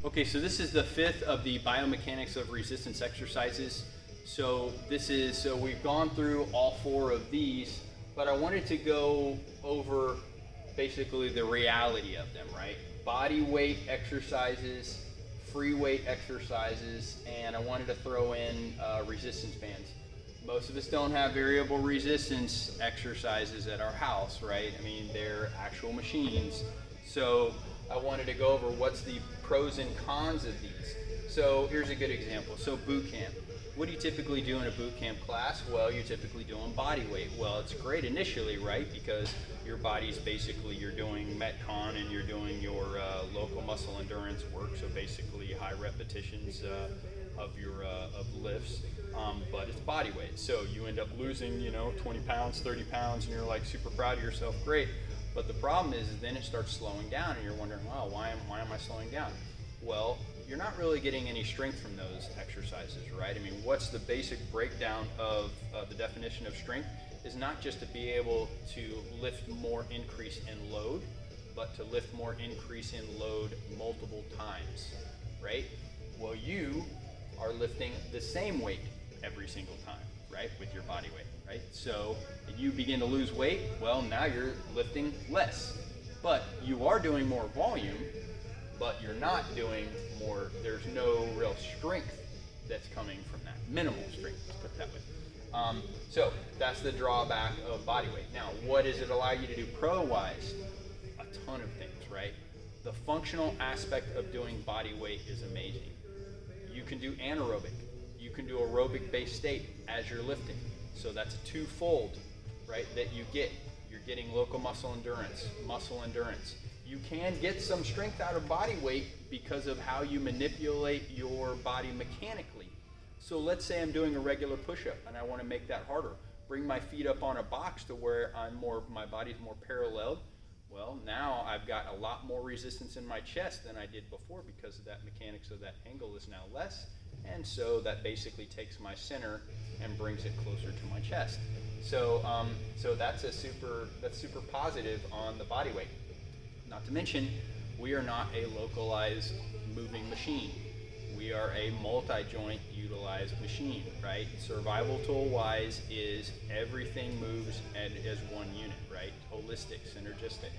Okay, so this is the fifth of the biomechanics of resistance exercises. So we've gone through all four of these, but I wanted to go over basically the reality of them, right? Body weight exercises, free weight exercises, and I wanted to throw in resistance bands. Most of us don't have variable resistance exercises at our house, right? I mean, they're actual machines. So I wanted to go over what's the pros and cons of these. So here's a good example. So boot camp. What do you typically do in a boot camp class? Well, you're typically doing body weight. Well, it's great initially, right? Because your body's basically, you're doing Metcon and you're doing your local muscle endurance work. So basically high repetitions of lifts, but it's body weight. So you end up losing, 20 pounds, 30 pounds, and you're like super proud of yourself, great. But the problem is then it starts slowing down and you're wondering, wow, why am I slowing down? Well, you're not really getting any strength from those exercises, right? I mean, what's the basic breakdown of the definition of strength is not just to be able to lift more increase in load, but to lift more increase in load multiple times, right? Well, you are lifting the same weight every single time, right, with your body weight, right? So you begin to lose weight, well, now you're lifting less, but you are doing more volume, but you're not doing more, there's no real strength that's coming from that, minimal strength, let's put it that way. So that's the drawback of body weight. Now, what does it allow you to do pro-wise? A ton of things, right? The functional aspect of doing body weight is amazing. You can do anaerobic. You can do aerobic based state as you're lifting. So that's a twofold, right, that you get. You're getting local muscle endurance, muscle endurance. You can get some strength out of body weight because of how you manipulate your body mechanically. So let's say I'm doing a regular push-up and I want to make that harder. Bring my feet up on a box to where my body's more paralleled. Well, now I've got a lot more resistance in my chest than I did before because of that mechanics of that angle is now less. And so that basically takes my center and brings it closer to my chest. So that's super positive on the body weight. Not to mention, we are not a localized moving machine. We are a multi-joint utilized machine, right? Survival tool wise is everything moves as one unit, right? Holistic, synergistic.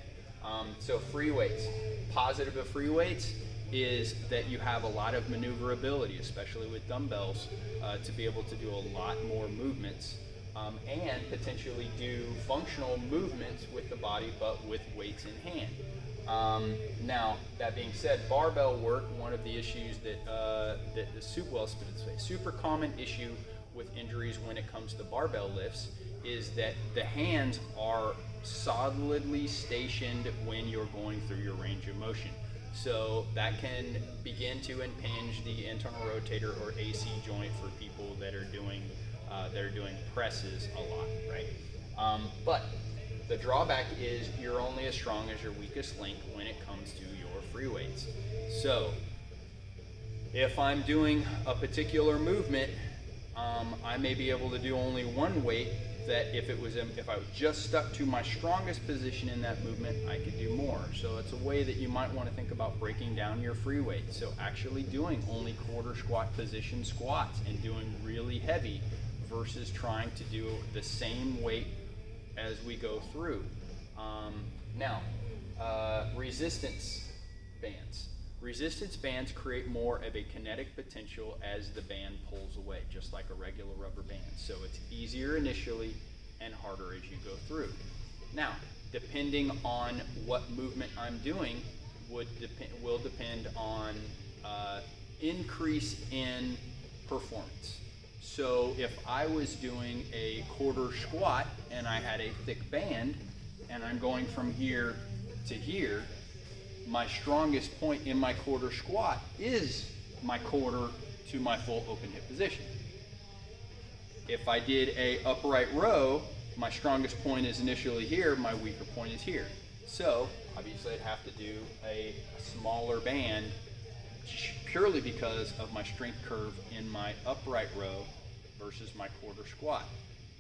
So free weights. Positive of free weights is that you have a lot of maneuverability, especially with dumbbells, to be able to do a lot more movements and potentially do functional movements with the body, but with weights in hand. Now, that being said, barbell work, one of the issues that the super common issue with injuries when it comes to barbell lifts is that the hands are solidly stationed when you're going through your range of motion. So that can begin to impinge the internal rotator or AC joint for people that are doing presses a lot, right? But the drawback is you're only as strong as your weakest link when it comes to your free weights. So if I'm doing a particular movement, I may be able to do only one weight that if I was just stuck to my strongest position in that movement, I could do more. So it's a way that you might want to think about breaking down your free weight. So actually doing only quarter squat position squats and doing really heavy versus trying to do the same weight as we go through. Now, resistance bands. Resistance bands create more of a kinetic potential as the band pulls away, just like a regular rubber band. So it's easier initially and harder as you go through. Now, depending on what movement I'm doing will depend on increase in performance. So if I was doing a quarter squat and I had a thick band and I'm going from here to here, my strongest point in my quarter squat is my quarter to my full open hip position. If I did a upright row, my strongest point is initially here, my weaker point is here. So obviously I'd have to do a smaller band purely because of my strength curve in my upright row versus my quarter squat.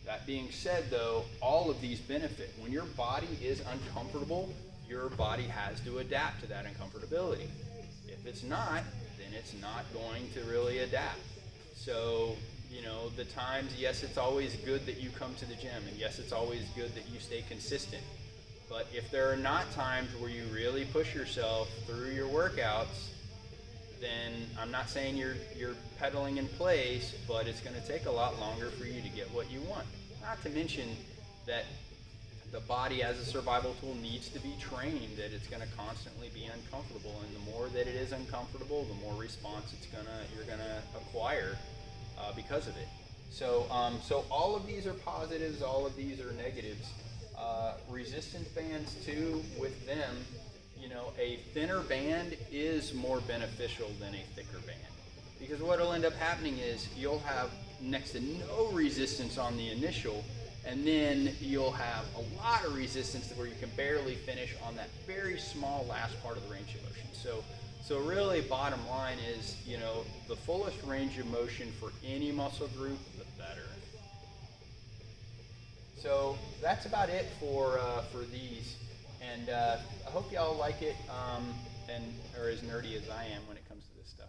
That being said though, all of these benefit. When your body is uncomfortable, your body has to adapt to that uncomfortability. If If it's not, then it's not going to really adapt. So, you know, the times, yes, it's always good that you come to the gym, and yes, it's always good that you stay consistent. But if there are not times where you really push yourself through your workouts, then I'm not saying you're pedaling in place, but it's going to take a lot longer for you to get what you want. Not to mention that the body as a survival tool needs to be trained, that it's going to constantly be uncomfortable, and the more that it is uncomfortable, the more response you're gonna acquire because of it. So so all of these are positives, all of these are negatives. Resistance bands too, with them, you know, a thinner band is more beneficial than a thicker band, because what will end up happening is you'll have next to no resistance on the initial, and then you'll have a lot of resistance where you can barely finish on that very small last part of the range of motion. So really, bottom line is, you know, the fullest range of motion for any muscle group, the better. So that's about it for these, and I hope y'all like it and are as nerdy as I am when it comes to this stuff.